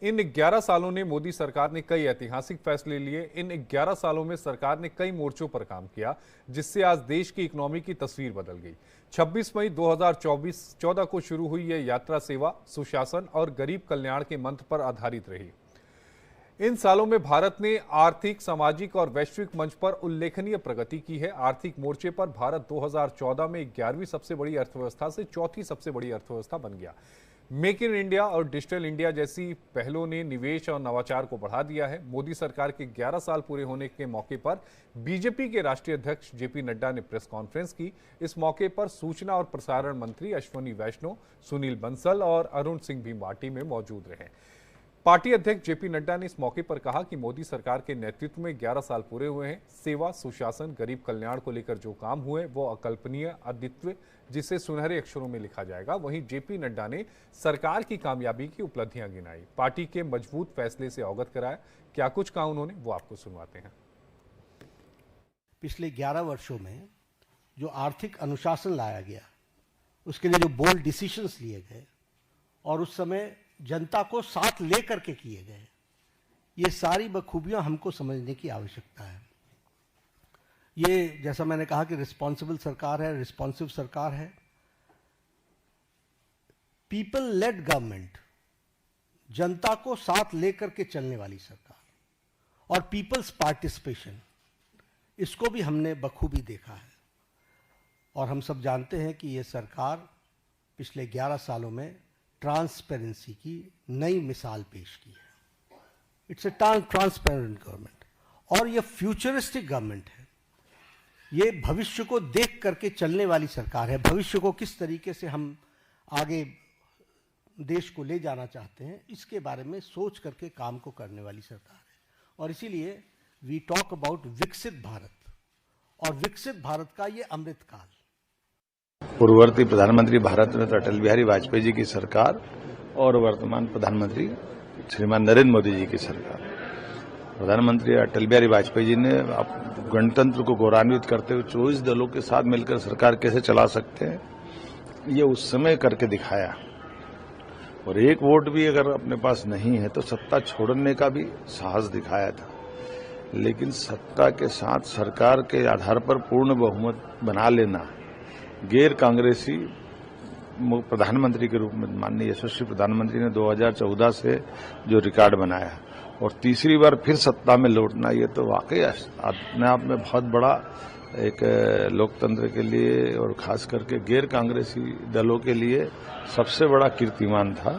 इन 11 सालों ने मोदी सरकार ने कई ऐतिहासिक फैसले लिए। इन 11 सालों में सरकार ने कई मोर्चों पर काम किया, जिससे आज देश की इकोनॉमी की तस्वीर बदल गई। 26 मई 2014 को शुरू हुई यह यात्रा सेवा, सुशासन और गरीब कल्याण के मंत्र पर आधारित रही। इन सालों में भारत ने आर्थिक, सामाजिक और वैश्विक मंच पर उल्लेखनीय प्रगति की है। आर्थिक मोर्चे पर भारत 2014 में 11वीं सबसे बड़ी अर्थव्यवस्था से चौथी सबसे बड़ी अर्थव्यवस्था बन गया। मेक इन इंडिया और डिजिटल इंडिया जैसी पहलों ने निवेश और नवाचार को बढ़ा दिया है। मोदी सरकार के 11 साल पूरे होने के मौके पर बीजेपी के राष्ट्रीय अध्यक्ष जेपी नड्डा ने प्रेस कॉन्फ्रेंस की। इस मौके पर सूचना और प्रसारण मंत्री अश्विनी वैष्णव, सुनील बंसल और अरुण सिंह भी पार्टी में मौजूद रहे। पार्टी अध्यक्ष जेपी नड्डा ने इस मौके पर कहा कि मोदी सरकार के नेतृत्व में 11 साल पूरे हुए हैं। सेवा, सुशासन, गरीब कल्याण को लेकर जो काम हुए वो अकल्पनीय, अद्वितीय, जिसे सुनहरे अक्षरों में लिखा जाएगा। वहीं जेपी नड्डा ने सरकार की कामयाबी की उपलब्धियां गिनाई, पार्टी के मजबूत फैसले से अवगत कराया। क्या कुछ कहा उन्होंने, वो आपको सुनवाते हैं। पिछले 11 वर्षों में जो आर्थिक अनुशासन लाया गया, उसके लिए जो बोल्ड डिसीजंस लिए गए और उस समय जनता को साथ लेकर के किए गए, ये सारी बखूबियां हमको समझने की आवश्यकता है। ये जैसा मैंने कहा कि रिस्पॉन्सिबल सरकार है, रिस्पॉन्सिव सरकार है, पीपल लेड गवर्नमेंट, जनता को साथ लेकर के चलने वाली सरकार और पीपल्स पार्टिसिपेशन, इसको भी हमने बखूबी देखा है। और हम सब जानते हैं कि ये सरकार पिछले 11 सालों में ट्रांसपेरेंसी की नई मिसाल पेश की है। इट्स ए ट्रांसपेरेंट गवर्नमेंट और ये फ्यूचरिस्टिक गवर्नमेंट है। ये भविष्य को देख करके चलने वाली सरकार है। भविष्य को किस तरीके से हम आगे देश को ले जाना चाहते हैं, इसके बारे में सोच करके काम को करने वाली सरकार है। और इसीलिए वी टॉक अबाउट विकसित भारत, और विकसित भारत का ये अमृत काल। पूर्ववर्ती प्रधानमंत्री भारत रत्न अटल बिहारी वाजपेयी जी की सरकार और वर्तमान प्रधानमंत्री श्रीमान नरेंद्र मोदी जी की सरकार। प्रधानमंत्री अटल बिहारी वाजपेयी जी ने गणतंत्र को गौरवान्वित करते हुए 24 दलों के साथ मिलकर सरकार कैसे चला सकते हैं, ये उस समय करके दिखाया। और एक वोट भी अगर अपने पास नहीं है तो सत्ता छोड़ने का भी साहस दिखाया था। लेकिन सत्ता के साथ सरकार के आधार पर पूर्ण बहुमत बना लेना, गैर कांग्रेसी प्रधानमंत्री के रूप में माननीय यशस्वी प्रधानमंत्री ने 2014 से जो रिकॉर्ड बनाया और तीसरी बार फिर सत्ता में लौटना, ये तो वाकई अपने आप में बहुत बड़ा एक लोकतंत्र के लिए और खास करके गैर कांग्रेसी दलों के लिए सबसे बड़ा कीर्तिमान था।